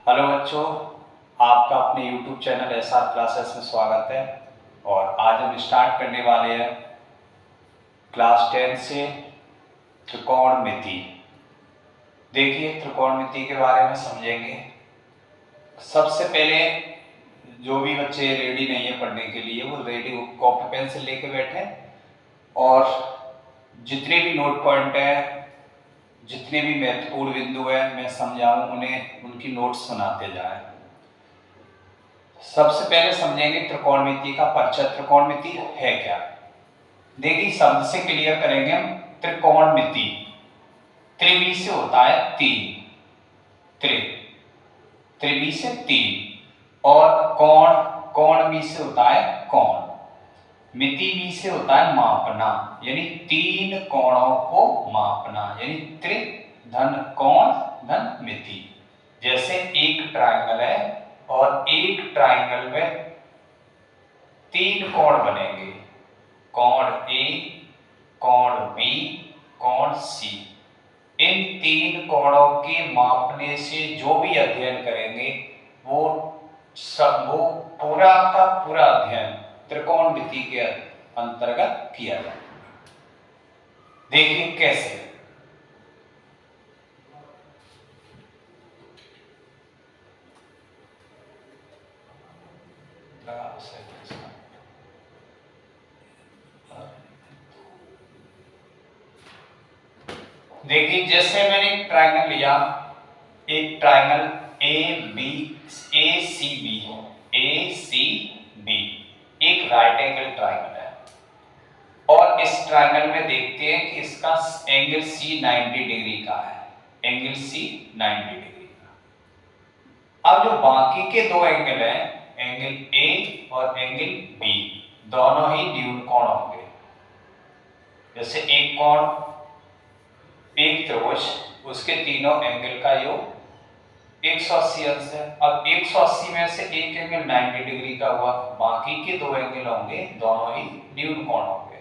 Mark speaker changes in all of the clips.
Speaker 1: Hello बच्चों, आपका अपने YouTube चैनल SR क्लासेस में स्वागत है। और आज हम स्टार्ट करने वाले हैं क्लास 10 से त्रिकोणमिति। देखिए, त्रिकोणमिति के बारे में समझेंगे। सबसे पहले जो भी बच्चे रेडी नहीं है पढ़ने के लिए, वो रेडी कॉपी पेंसिल लेके बैठे और जितने भी नोट पॉइंट हैं, जितने भी महत्वपूर्ण बिंदु है मैं समझाऊं उन्हें, उनकी नोट्स बनाते जाएं। सबसे पहले समझेंगे त्रिकोणमिति का परिचय। त्रिकोणमिति है क्या? देखिए, शब्द से क्लियर करेंगे हम। त्रिकोणमिति त्रिवी से होता है तीन, त्रिवी से तीन, और कोण भी से होता है कोण, मिति भी से होता है मापना, यानी तीन कोणों को मापना, यानी त्रि धन कोण धन मिति। जैसे एक ट्रायंगल है और एक ट्रायंगल में तीन कोण बनेंगे, कोण ए, कोण बी, कोण सी। इन तीन कोणों के मापने से जो भी अध्ययन करेंगे वो पूरा का पूरा अध्ययन त्रिकोणमिति के अंतर्गत किया जाए। देखिए कैसे। देखिए, जैसे मैंने एक ट्रायंगल लिया, एक ट्रायंगल ए सी बी, एक राइट एंगल ट्रायंगल है। और इस ट्रायंगल में देखते हैं कि इसका एंगल सी 90 डिग्री का है, एंगल सी 90 डिग्री का। अब जो बाकी के दो एंगल हैं, एंगल ए और एंगल बी, दोनों ही न्यून कोण होंगे। जैसे एक कोण, एक त्रिभुज, उसके तीनों एंगल का योग 180 अंश है। अब 180 में से एक एंगल 90 डिग्री का हुआ, बाकी के दो एंगल होंगे दोनों ही न्यून कोण होंगे।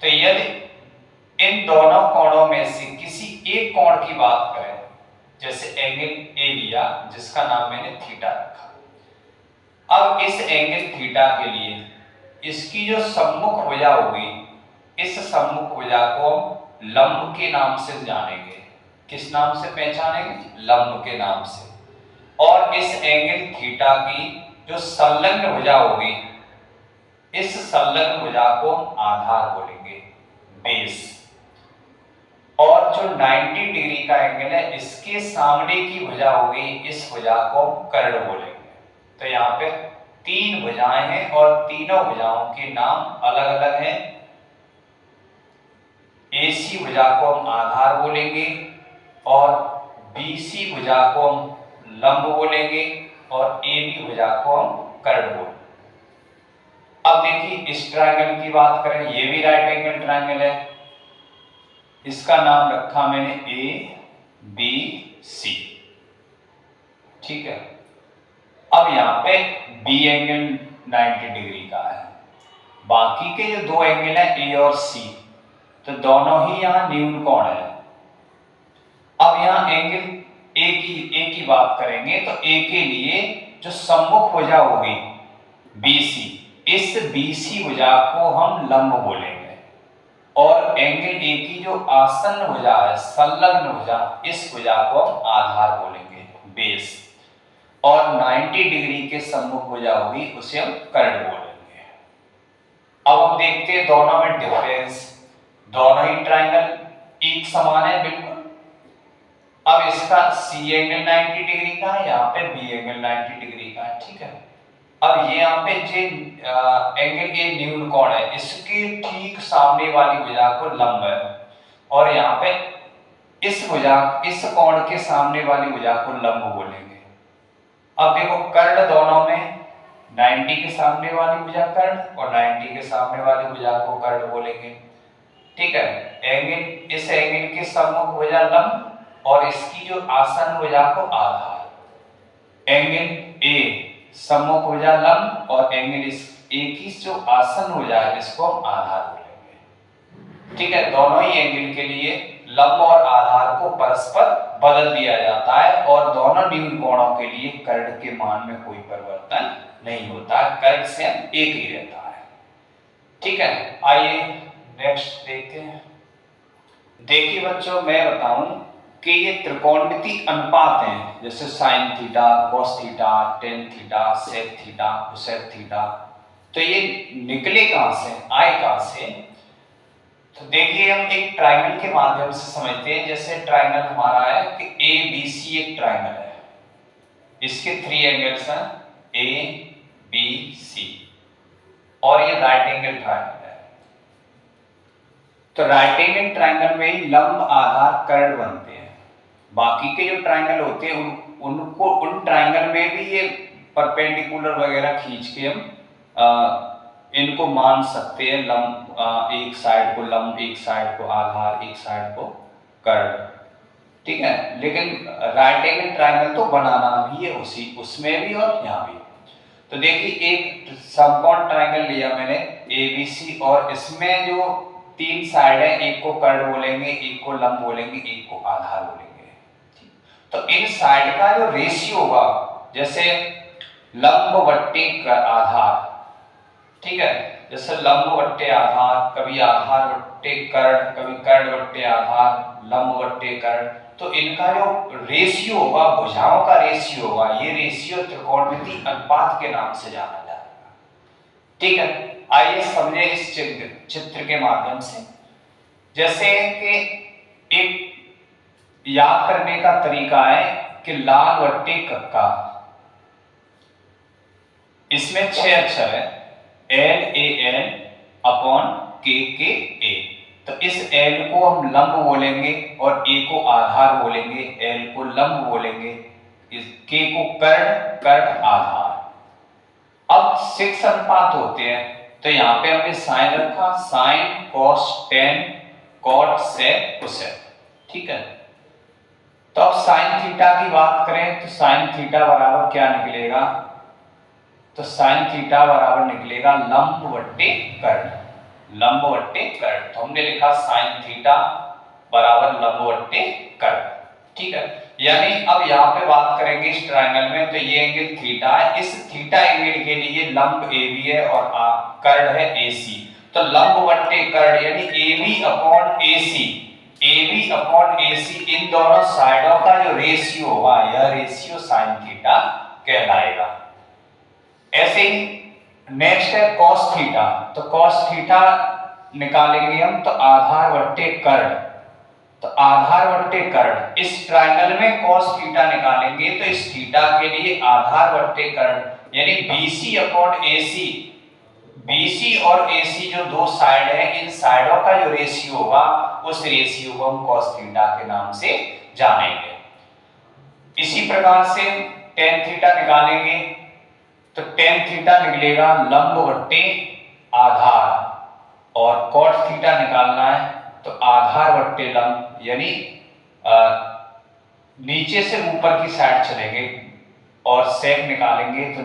Speaker 1: तो यदि इन दोनों कोणों में से किसी एक कोण की बात करें, जैसे एंगल ए लिया जिसका नाम मैंने थीटा रखा। अब इस एंगल थीटा के लिए इसकी जो सम्मुख भुजा होगी, इस सम्मुख भुजा को लंब के नाम से जानेंगे। किस नाम से पहचानेंगे? लंब के नाम से। और इस एंगल थीटा की जो संलग्न भुजा होगी, इस संलग्न भुजा को आधार बोलेंगे, बेस। और जो 90 डिग्री का एंगल है, इसके सामने की भुजा होगी, इस भुजा को कर्ण बोलेंगे। तो यहाँ पे तीन भुजाएं हैं और तीनों भुजाओं के नाम अलग अलग हैं। AC भुजा को हम आधार बोलेंगे और BC भुजा को हम लंब बोलेंगे और AB भुजा को हम कर्ण बोलेंगे। अब देखिए, इस ट्रायंगल की बात करें, ये भी राइट एंगल ट्रायंगल है। इसका नाम रखा मैंने ABC, ठीक है। अब यहाँ पे B एंगल 90 डिग्री का है, बाकी के जो दो एंगल है A और C, तो दोनों ही यहाँ न्यून कोण है। अब यहाँ एंगल ए की बात करेंगे तो A के लिए जो सम्मुख भुजा होगी BC, इस BC भुजा को हम लंब बोलेंगे। और एंगल A की जो आसन्न भुजा है, संलग्न भुजा, इस भुजा को हम आधार बोलेंगे, बेस। और 90 डिग्री के सम्मुख भुजा होगी, उसे हम कर्ण बोलेंगे। अब हम देखते हैं दोनों में डिफरेंस। दोनों ही ट्रायंगल एक समान है बिल्कुल। अब इसका C एंगल 90 डिग्री का है, यहाँ पे B एंगल 90 डिग्री का है, ठीक है। अब ये यहाँ पे जो एंगल ए न्यून कोण है, इसके ठीक सामने वाली भुजा को लंब है, और यहाँ पे इस कोण के सामने वाली भुजा को लंब बोलेंगे। अब देखो, कर्ण दोनों में 90 के सामने वाली भुजा कर्ण और 90 के सामने वाली भुजा को कर्ण बोलेंगे, ठीक है। एंगल, इस एंगल के सम्मुख भुजा लंब और इसकी जो आसन्न भुजा को आधार। एंगल ए सम्मुख भुजा लंब और एंगल इस ए की जो आसन्न भुजा है, इसको हम आधार बोलेंगे। ठीक है, दोनों ही एंगल के लिए लंब और आधार को परस्पर बदल दिया जाता है और दोनों न्यून कोणों के लिए कर्ण के मान में कोई परिवर्तन नहीं होता है, कर्ण सेम एक ही रहता है। ठीक है, आइए नेक्स्ट देखते हैं। देखिए बच्चों, मैं बताऊं कि ये त्रिकोणमिति अनुपात हैं, जैसे sine theta, cos theta, tan theta, sec theta, cosec theta, तो ये निकले कहां से, आए कहां से? तो देखिए, हम एक ट्रायंगल के माध्यम से समझते हैं। जैसे ट्रायंगल हमारा है कि ए बी सी एक ट्रायंगल है, इसके 3 एंगल्स हैं ए बी सी, और ये राइट एंगल ट्रायंगल है। तो राइट एंगल ट्रायंगल में ही लंब आधार कर्ण बनते हैं। बाकी के जो ट्रायंगल होते हैं उनको उन ट्रायंगल में भी ये परपेंडिकुलर वगैरह खींच के हम इनको मान सकते हैं, लंब एक साइड को लंब, एक साइड को आधार, एक साइड को कर्ण। ठीक है, लेकिन राइट एंगल ट्रायंगल तो बनाना भी है उसी उसमें भी और यहाँ भी। तो देखिए, एक समकोण ट्रायंगल लिया मैंने एबीसी, और इसमें जो 3 साइड है, एक को कर्ण बोलेंगे, एक को लंब बोलेंगे, एक को आधार बोलेंगे। तो इन साइड का जो रेशियो होगा, जैसे लंब बट्टे आधार, ठीक है, जैसे लंब बट्टे आधार, कभी आधार बट्टे कर्ण, कभी कर्ण बट्टे आधार, लंब बट्टे कर्ण, तो इनका जो रेशियो होगा, भुजाओं का रेशियो होगा, ये रेशियो त्रिकोणमिति अनुपात के नाम से जाना जाएगा। ठीक है, आइए समझे इस चित्र के माध्यम से। जैसे कि एक याद करने का तरीका है कि लाल बट्टे कक्का, इसमें 6 अक्षर है, एल ए एल अपॉन के ए। तो इस एल को हम लंब बोलेंगे और ए को आधार बोलेंगे, एल को लंब बोलेंगे, इस के को कर्ण, कर्ण आधार। अब 6 अनुपात होते हैं, तो यहां पे हमने साइन रखा, sine cos tan cot sec cosec. ठीक है, तो अब साइन थीटा की बात करें तो साइन थीटा बराबर क्या निकलेगा? तो साइन थीटा बराबर निकलेगा लंब बट्टे कर्ण, लंब बट्टे कर्ण। तो हमने लिखा साइन थीटा बराबर लंब बट्टे कर्ण। ठीक है, यानी अब यहाँ पे बात करेंगे इस ट्रायंगल में, तो ये एंगल थीटा है, इस थीटा एंगल के लिए लंब AB है और कर्ण है AC। तो लंब बट्टे कर्ण यानी AB upon AC, AB upon AC, इन दोनों साइडों का जो रेशियो होगा, यह रेशियो साइन थीटा कहलाएगा। ऐसे ही नेक्स्ट है कॉस थीटा। तो कॉस थीटा निकालेंगे हम, तो आधार बट्टे कर्ण, तो आधार बट्टे कर्ण, इस ट्रायंगल में कॉस थीटा निकालेंगे तो इस थीटा के लिए आधार बट्टे कर्ण यानी BC अपॉन AC, BC और AC जो 2 साइड है, इन साइडों का जो रेशियो होगा, उस रेशियो को हम कॉस थीटा के नाम से जानेंगे। इसी प्रकार से टेन थीटा निकालेंगे, तो टेन थीटा निकलेगा लंब बट्टे आधार, और कॉट थीटा निकालना है तो आधार बट्टे लंब, यानी नीचे से ऊपर की साइड चलेंगे, और सेक निकालेंगे तो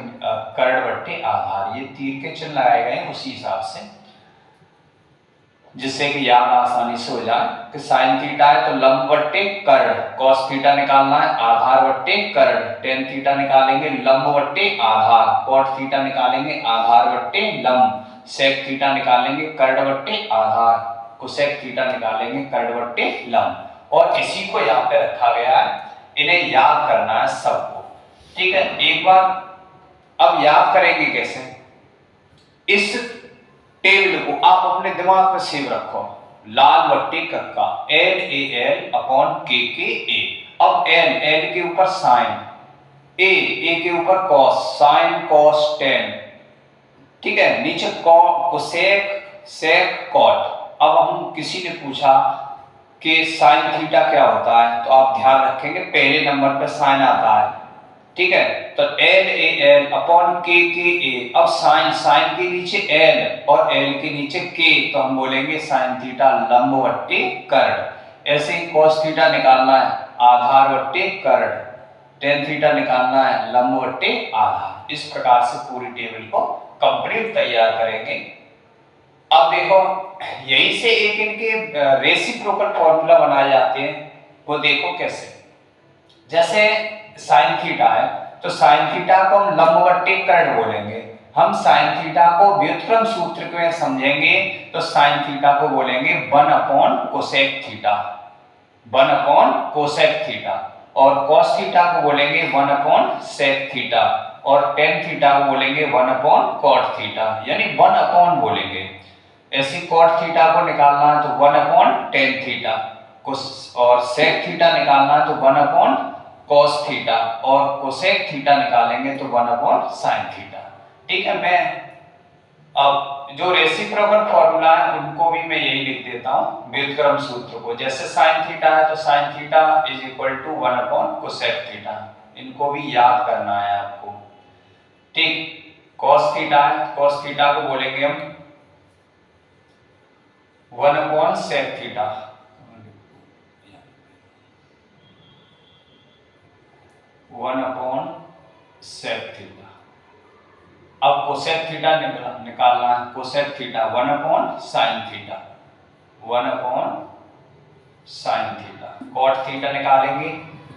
Speaker 1: कर्ण बट्टे आधार। ये तीर के चिन्ह लगाए गए हैं उसी हिसाब से, जिससे कि याद आसानी से हो जाए कि साइन थीटा है तो लंब बट्टे कर्ण, कॉस थीटा निकालना है आधार बट्टे कर्ण, टेन थीटा निकालेंगे लंब बट्टे आधार, कॉट थीटा निकालेंगे आधार बट्टे लंब, सेक थीटा निकालेंगे कर्ण बट्टे आधार, कोसेक थीटा निकालेंगे कर्ण बट्टे लंब। और इसी को यहाँ पे रखा गया है, इन्हें याद करना है सबको। ठीक है, एक बार अब याद करेंगे कैसे, इस टेबल को आप अपने दिमाग में सेव रखो, लाल बट्टे कक्का, एल ए एल अपॉन के ए। अब एल के ऊपर साइन, ए के ऊपर कॉस, साइन कॉस टेन। ठीक है, नीचे कोसेक सेक कॉट। अब हम किसी ने पूछा कि साइन थीटा क्या होता है, तो आप ध्यान रखेंगे पहले नंबर पे साइन आता है। ठीक है, तो एल ए एल अपॉन के ए। अब साइन के नीचे एल और एल के नीचे के, तो हम बोलेंगे साइन थीटा लंब बट्टे कर्ण। ऐसे ही कॉस थीटा निकालना है आधार बट्टे कर्ण, टेन थीटा निकालना है लंब बट्टे आधार। इस प्रकार से पूरी टेबल को कंप्लीट तैयार करेंगे। अब देखो यही से एक इनके रेसिप्रोकल फॉर्मूला बनाए जाते हैं, वो देखो कैसे। जैसे साइन थीटा है तो साइन थीटा को हम लंबवत्ती कर्ण बोलेंगे। हम साइन थीटा को व्युत्क्रम सूत्र में समझेंगे तो साइन थीटा को बोलेंगे 1 upon cosec theta, 1 upon cosec theta. और कॉस थीटा को बोलेंगे 1 अपॉन सेक थीटा, और टेन थीटा को बोलेंगे 1 अपॉन कॉट थीटा, यानी 1 अपॉन बोलेंगे। ऐसे कॉट थीटा को निकालना है तो 1 अपॉन टेन थीटा, और सेक थीटा निकालना है तो 1 अपॉन कॉस थीटा, और कोसेक थीटा निकालेंगे तो 1 अपॉन साइन थीटा। ठीक है, मैं अब जो रेसिप्रोकल फॉर्मूला है उनको भी मैं यही लिख देता हूं व्युत्क्रम सूत्र को। जैसे साइन थीटा है तो sine theta is equal to 1 upon cosec theta, इनको भी याद करना है आपको। ठीक, कॉस थीटा है, कॉस थीटा को बोलेंगे हम 1 upon sec theta, 1 upon sec theta. अब कोसेक थीटा निकालना है, cosec theta 1 upon sine theta, 1 upon sine theta. Cot theta निकालेंगे,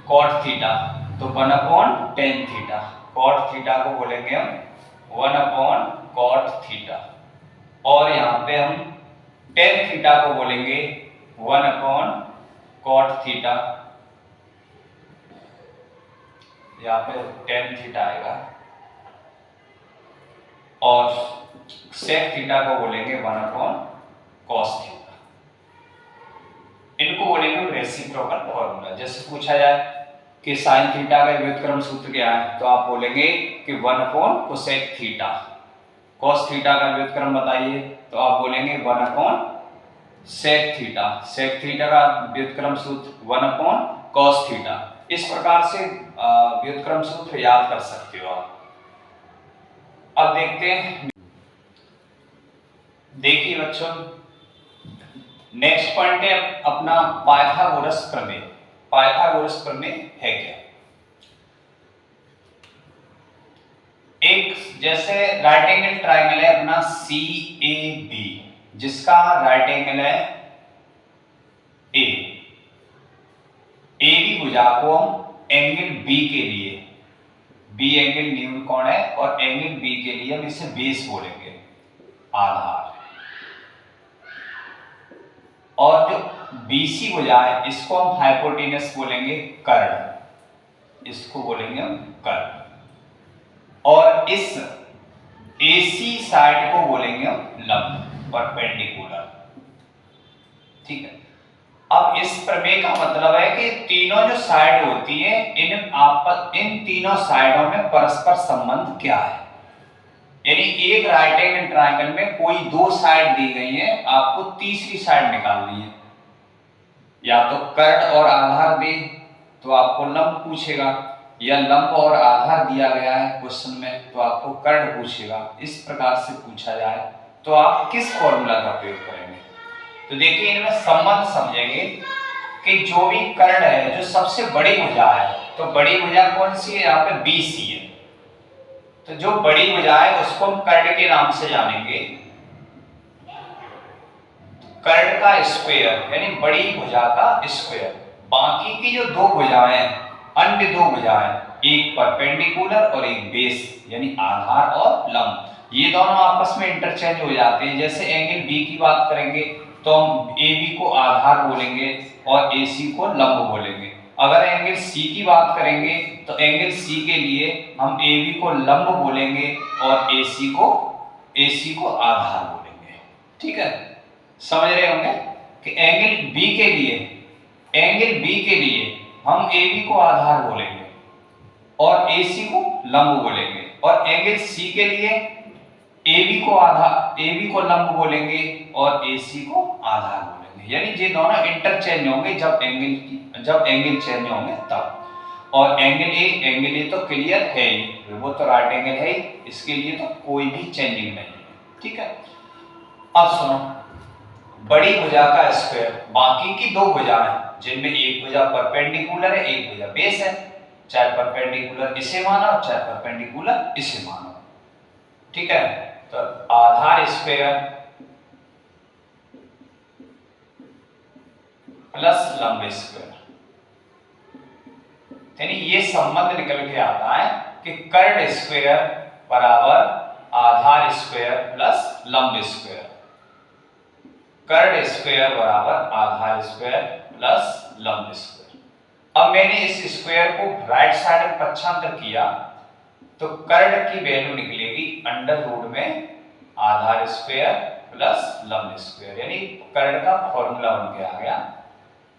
Speaker 1: कॉट थीटा तो 1 upon tan theta, cot theta को बोलेंगे हम 1 अपॉन कॉट थीटा। और यहाँ पे हम टेन थीटा को बोलेंगे 1 अपॉन कॉट थीटा, यहाँ पे टेन थीटा आएगा। और सेक थीटा को बोलेंगे 1 अपॉन कॉस थीटा। इनको बोलेंगे रेसिप्रोकल फॉर्मूला। जैसे पूछा जाए कि साइन थीटा का व्युत्क्रम सूत्र क्या है तो आप बोलेंगे कि 1 upon cosec theta. Cos theta का व्युत्क्रम बताइए तो आप बोलेंगे 1 upon sec theta. Sec theta का व्युत्क्रम सूत्र 1 अपॉन कॉस थीटा। इस प्रकार से व्युत्क्रम सूत्र याद कर सकते हो आप। अब देखते हैं, देखिए बच्चों नेक्स्ट पॉइंट है अपना पाइथागोरस प्रमेय। पाइथागोरस प्रमेय है क्या? एक जैसे राइट एंगल ट्राइंगल है अपना CAB, जिसका राइट एंगल है A। AB भुजा को हम एंगल B के लिए, B एंगल न्यून कोण है और एंगल B के लिए हम इसे बेस बोलेंगे, आधार। और जो BC भुजा है इसको हम हाइपोटेनस बोलेंगे, कर्ण, इसको बोलेंगे हम कर्ण। और इस AC साइड को बोलेंगे हम लंब, परपेंडिकुलर। ठीक है, अब इस प्रमेय का मतलब है कि तीनों जो साइड होती है इन तीनों साइडों में परस्पर संबंध क्या है। यानी एक राइट एंगल ट्रायंगल में कोई दो साइड दी गई है, आपको तीसरी साइड निकालनी है। या तो कर्ण और आधार दे तो आपको लंब पूछेगा, या लंब और आधार दिया गया है क्वेश्चन में तो आपको कर्ण पूछेगा। इस प्रकार से पूछा जाए तो आप किस फॉर्मूला का प्रयोग करेंगे? तो देखिए इनमें संबंध समझेंगे कि जो भी कर्ण है, जो सबसे बड़ी भुजा है, तो बड़ी भुजा कौन सी है? यहाँ पे BC है। तो जो बड़ी भुजा है उसको हम कर्ण के नाम से जानेंगे, कर्ण का स्क्वायर, यानी बड़ी भुजा का स्क्वायर। बाकी की जो दो भुजाएं, अन्य दो भुजाएं, एक परपेंडिकुलर और एक बेस, यानी आधार और लंब, ये दोनों आपस में इंटरचेंज हो जाते हैं। जैसे एंगल B की बात करेंगे तो हम AB को आधार बोलेंगे और AC को लंब बोलेंगे। अगर एंगल C की बात करेंगे तो एंगल C के लिए हम AB को लंब बोलेंगे और AC को आधार बोलेंगे। ठीक है, समझ रहे होंगे कि एंगल B के लिए हम AB को आधार बोलेंगे और AC को लंब बोलेंगे, और एंगल C के लिए AB को लंब बोलेंगे और AC को आधार बोलेंगे। यानी ये दोनों इंटरचेंज होंगे जब एंगल चेंज होंगे तब। और एंगल ए तो क्लियर है ही, वो तो राइट एंगल है ही, इसके लिए तो कोई भी चेंजिंग नहीं है। ठीक है, अब सुनो, बड़ी भुजा का स्क्वायर, बाकी की दो भुजाएं जिनमें एक भुजा परपेंडिकुलर है, एक भुजा बेस है, चाहे परपेंडिकुलर इसे मानो चाहे परपेंडिकुलर इसे मानो। ठीक है, तो आधार स्क्वायर प्लस लंब स्क्वायर। यानी ये संबंध निकल के आता है कि कर्ड स्क्वायर बराबर आधार स्क्वायर प्लस लंब स्क्वायर। कर्ड स्क्वायर बराबर आधार स्क्वायर प्लस लंब स्क्वायर। अब मैंने इस स्क्वायर को राइट साइड में पक्षांतर किया तो कर्ड की वैल्यू निकलेगी अंडर रूट में आधार स्क्वायर प्लस लंब स्क्वायर। यानी कर्ड का फॉर्मूला बन के आ गया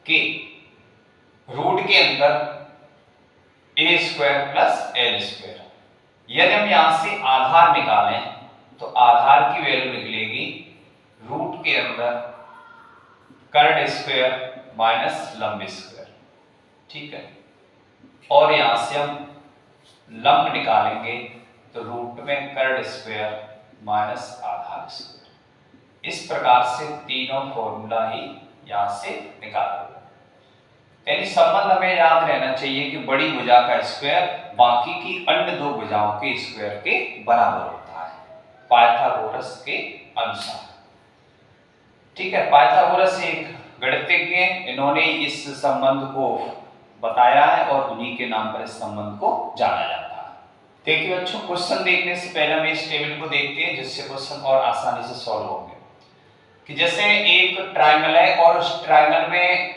Speaker 1: कि रूट के अंदर ए स्क्वायर प्लस एल स्क्वायर। यदि हम यहां से आधार निकालें तो आधार की वैल्यू निकलेगी रूट के अंदर कर्ड स्क्वायर माइनस लंब स्क्वायर। ठीक है, और यहां से हम लंब निकालेंगे तो रूट में कर्ड स्क्वायर माइनस आधार स्क्वायर। इस प्रकार से तीनों फॉर्मूला ही यहां से निकाल। यानी संबंध हमें याद रहना चाहिए कि बड़ी भुजा का स्क्वायर बाकी की अन्य दो भुजाओं के स्क्वायर के बराबर होता है पाइथागोरस के अनुसार। ठीक है, पाइथागोरस एक गणितज्ञ, इन्होंने इस संबंध को बताया है और उन्हीं के नाम पर इस संबंध को जाना जाता है। देखिए बच्चों, क्वेश्चन देखने से पहले हम इस टेबल को देखते हैं जिससे क्वेश्चन और आसानी से सॉल्व होंगे। कि जैसे एक ट्रायंगल है और उस ट्रायंगल में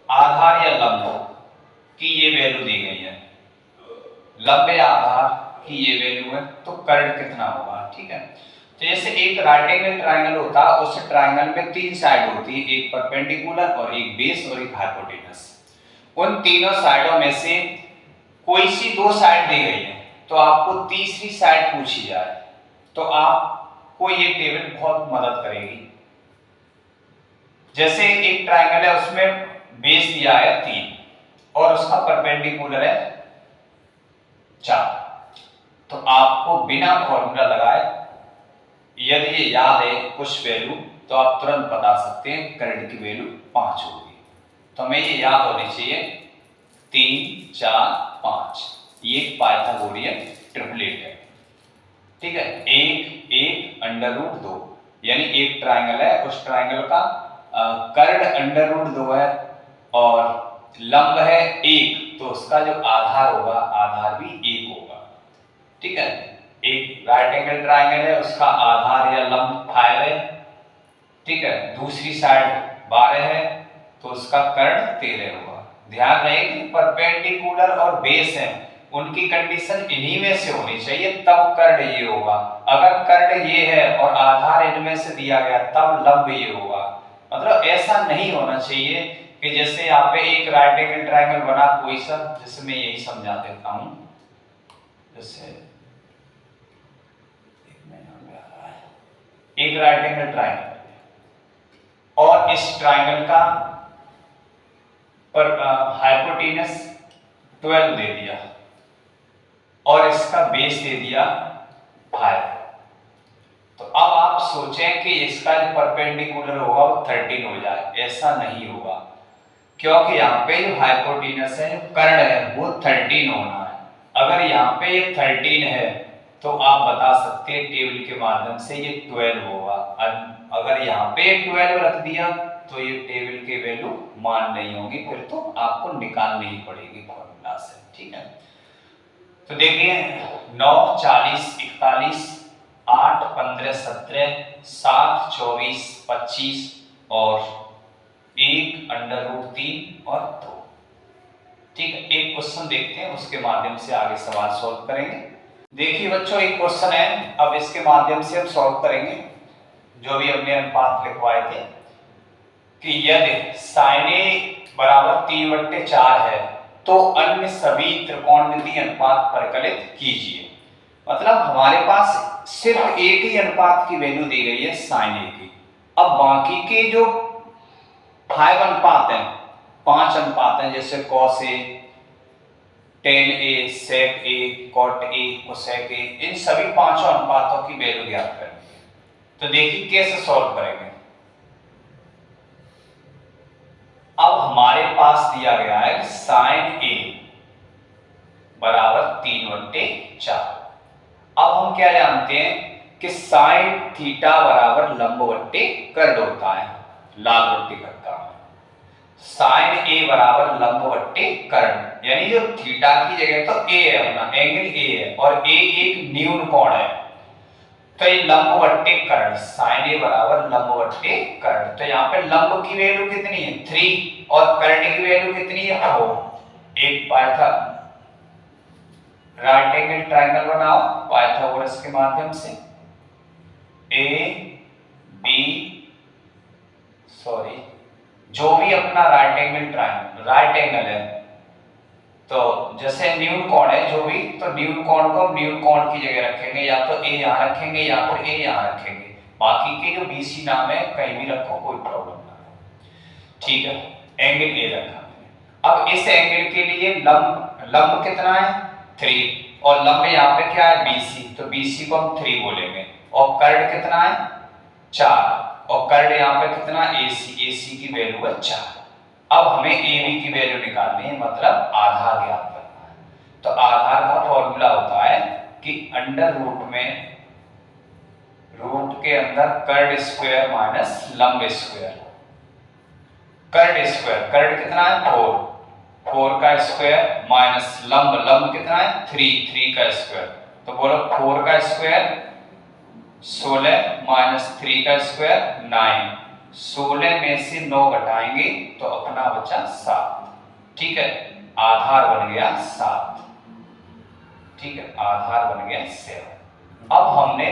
Speaker 1: आधार या लंब की ये वैल्यू दी गई है, लंब या आधार की ये वैल्यू है, तो कर्ड कितना होगा। ठीक है, तो जैसे एक राइट एंगल ट्रायंगल होता है, उस ट्रायंगल में तीन साइड होती है, एक परपेंडिकुलर और एक बेस और एक हाइपोटेनस। उन तीनों साइडों में से कोई सी दो साइड दी गई है तो आपको तीसरी साइड पूछी जाए तो आपको ये टेबल बहुत मदद करेगी। जैसे एक ट्रायंगल है, उसमें बेस दिया है 3 और उसका परपेंडिकुलर है 4, तो आपको बिना फॉर्मूला लगाए यदि ये याद है कुछ वैल्यू तो आप तुरंत बता सकते हैं कर्ड की वैल्यू 5 होगी। तो हमें ये याद होनी चाहिए 3 4 5, ये पाइथागोरियन ट्रिपलेट है। ठीक है, 1 1 अंडर रूट 2, यानी एक ट्रायंगल है, उस ट्रायंगल का कर्ड अंडर रूट 2 है और लंब है 1, तो उसका जो आधार होगा आधार भी 1 होगा। ठीक है, एक राइट एंगल ट्रायंगल है, उसका आधार या लंब 5 है। ठीक है, दूसरी साइड 12 है तो उसका कर्ड 13 होगा। ध्यान रहे कि परपेंडिकुलर और बेस है, उनकी कंडीशन इन्हीं में से होनी चाहिए तब कर्ड ये होगा। अगर कर्ड ये है और आधार इनमें से दिया गया तब लंब ये होगा। मतलब ऐसा नहीं होना चाहिए कि जैसे यहाँ पे एक राइट एंगल ट्रायंगल बना कोई सा, जैसे मैं यही समझा देता हूं। जैसे एक राइट एंगल ट्रायंगल और इस ट्रायंगल का पर हाइपोटेनस 12 दे दिया और इसका बेस दे दिया 5। तो अब आप सोचें कि इसका जो परपेंडिकुलर होगा वो 13 हो जाए, ऐसा नहीं होगा क्योंकि यहाँ पे जो हाइपोटेनस है, जो कर्ड है, वो 13 होना है। अगर यहाँ पे ये 13 है तो आप बता सकते हैं टेबल के माध्यम से ये 12 होगा। अगर यहाँ पे 12 रख दिया तो ये टेबल के वैल्यू मान नहीं होगी, फिर तो आपको निकालनी ही पड़ेगी फॉर्मूला से। ठीक है, तो देखिए 9 40 41 8 15 17 7 24 25 और 1 अंडर रूट 3 और 2। ठीक है, एक क्वेश्चन देखते हैं, उसके माध्यम से आगे सवाल सॉल्व करेंगे। देखिए बच्चों, एक क्वेश्चन है, अब इसके माध्यम से हम सॉल्व करेंगे जो भी हमने अनुपात लिखवाए थे कि यदि sin A बराबर 3/4 है तो अन्य सभी त्रिकोणमितीय अनुपात परिकलित कीजिए। मतलब हमारे पास सिर्फ एक ही अनुपात की वैल्यू दी गई है sin A की। अब बाकी के जो 5 अनुपात हैं, 5 अनुपात हैं, जैसे cos A, tan A, sec A, cot A, cosec A, इन सभी पांचों अनुपातों की वैल्यू ज्ञात करेंगे। तो देखिए कैसे सॉल्व करेंगे। अब हमारे पास दिया गया है sin A बराबर 3/4। अब हम क्या जानते हैं कि sin थीटा बराबर लंब बट्टे कर्ड होता है, लाल बट्टी करता है। साइन ए बराबर लंब बट्टे कर्ण, यानी जो थीटा की जगह तो ए है, अपना एंगल ए है और ए एक न्यून कोण है, तो ये लंब बट्टे कर्ण, साइन ए बराबर लंब बट्टे कर्ण। तो यहाँ पे लंब की वैल्यू कितनी है 3 और कर्ण की वैल्यू कितनी है 4। एक राइट एंगल ट्रायंगल बनाओ पाइथागोरस के माध्यम से। ए बी सॉरी जो भी अपना राइट एंगल है, तो जैसे न्यून कोण है जो भी, तो न्यून कोण को न्यून कोण की जगह रखेंगे, या तो ए यहाँ रखेंगे या फिर ए यहाँ रखेंगे, बाकी के जो बीसी नाम है कहीं भी रखो कोई प्रॉब्लम ना है। ठीक है, एंगल ए रखा। अब इस एंगल के लिए लंब कितना है 3 और लंब यहाँ पे क्या है बीसी, तो बीसी को हम 3 बोलेंगे, और कर्ण कितना है 4 और कर्ण यहाँ पे कितना एसी की वैल्यू है 4। अब हमें AB की वैल्यू निकालनी है, मतलब आधार ज्ञात करना है। तो आधार का फॉर्मूला होता है कि अंडर रूट में रूट के अंदर कर्ण स्क्वायर माइनस लंब स्क्वायर। कर्ण कितना है 4 का स्क्वायर माइनस लंब कितना है 3 का स्क्वायर। तो बोलो 4 का स्क्वायर 16 माइनस 3 का स्क्वायर 9, 16 में से 9 घटाएंगे तो अपना बचा 7। ठीक है, आधार बन गया 7। ठीक है, आधार बन गया 7। अब हमने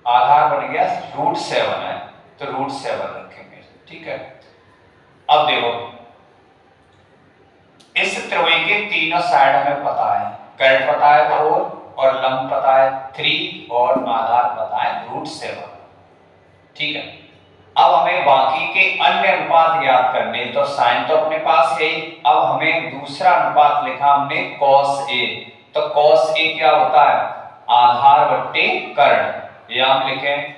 Speaker 1: आधार बन गया √7 है, तो √7 रखेंगे। ठीक है, अब देखो इस त्रिभुज के तीनों साइड हमें पता है, कर्ण पता है 4 और लंब पता है 3 और आधार पता है √7। ठीक है, अब हमें बाकी के अन्य अनुपात ज्ञात करने, तो साइन तो अपने पास है, अब हमें दूसरा अनुपात लिखा हमने cos A। तो cos A क्या होता है आधार बट्टे कर्ण, या हम लिखें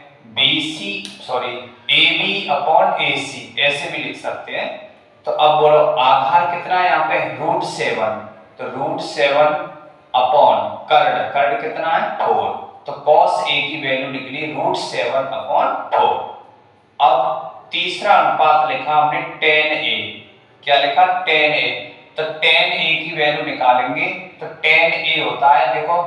Speaker 1: AB अपॉन AC, ऐसे भी लिख सकते हैं। तो अब बोलो आधार कितना है यहाँ पे √7, तो √7 अपॉन कर्ण कितना है 4, तो cos A की वैल्यू निकली √7 अपॉन 4। अब तीसरा अनुपात लिखा हमने tan A, क्या लिखा tan A, तो tan A की वैल्यू निकालेंगे, तो tan A होता है देखो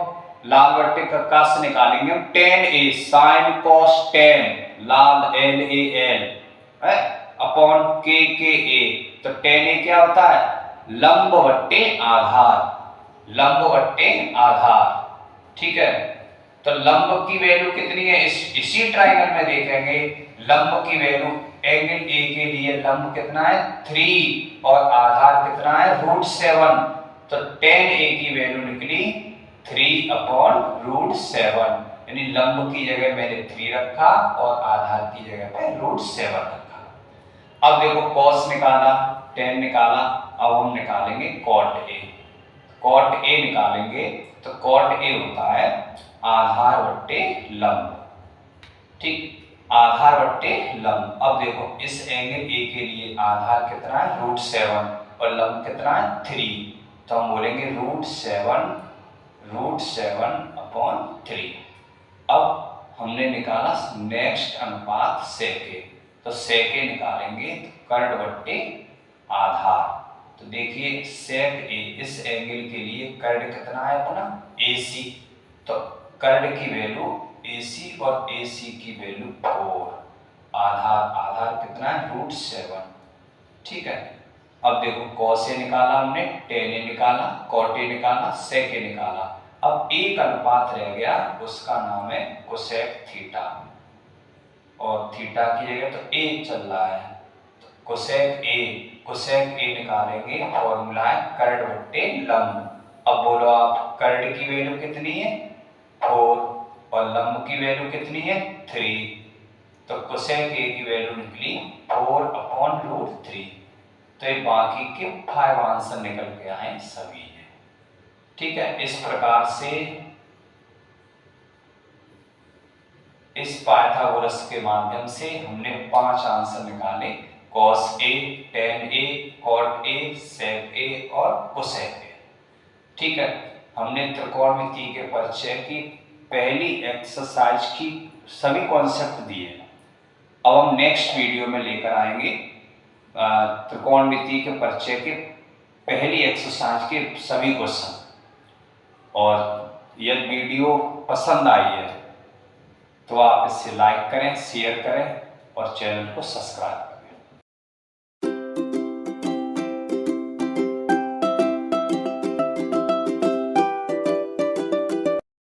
Speaker 1: लाल बट्टे कक्का से निकालेंगे हम tan A sin cos tan Lal LAL है अपॉन KA, तो tan A क्या होता है लंब बट्टे आधार। ठीक है, तो लंब की वैल्यू कितनी है इसी ट्रायंगल में देखेंगे, लंब की वैल्यू एंगल ए के लिए लंब कितना है 3 और आधार कितना है √7, तो tan A की वैल्यू निकली 3 अपॉन √7, यानी लंब की जगह मैंने 3 रखा और आधार की जगह पे √7 रखा। अब देखो cos निकाला tan निकाला, अब हम निकालेंगे cot A निकालेंगे, तो cot A होता है आधार बट्टे लंब। ठीक, आधार बट्टे लंब। अब देखो इस एंगल A के लिए आधार कितना है √7 और लंब कितना है 3, तो हम बोलेंगे √7 अपॉन 3। अब हमने निकाला नेक्स्ट अनुपात सेके, तो सेके निकालेंगे कर्ण बट्टे आधार। तो देखिए सेक ए, इस एंगल के लिए कर्ण कितना है अपना AC, तो कर्ण की वैल्यू AC और AC की वैल्यू 4, आधार कितना है √7। ठीक है, अब देखो cos A निकाला हमने, tan A निकाला, cot A निकाला, sec A निकाला। अब एक अनुपात रह गया, उसका नाम है cosec थीटा, और थीटा की जगह तो A चल रहा है, तो cosec A निकालेंगे, फॉर्मूला है कर्ण बट्टे लंब। अब बोलो आप कर्ण की वैल्यू कितनी है 4 और लंब की वैल्यू कितनी है 3, तो cosec A की वैल्यू निकली 4 अपॉन √3। तो ये बाकी के 5 आंसर निकल के आए सभी है। ठीक है, इस प्रकार से इस पाइथागोरस के माध्यम से हमने 5 आंसर निकाले, cos A, tan A, cot A, sec A और cosec A। ठीक है, हमने त्रिकोणमिति के परिचय की पहली एक्सरसाइज की सभी कॉन्सेप्ट दिए। अब हम नेक्स्ट वीडियो में लेकर आएंगे त्रिकोणमिति के परिचय के पहली एक्सरसाइज के सभी क्वेश्चन। और यदि वीडियो पसंद आई है तो आप इसे लाइक करें, शेयर करें और चैनल को सब्सक्राइब करें।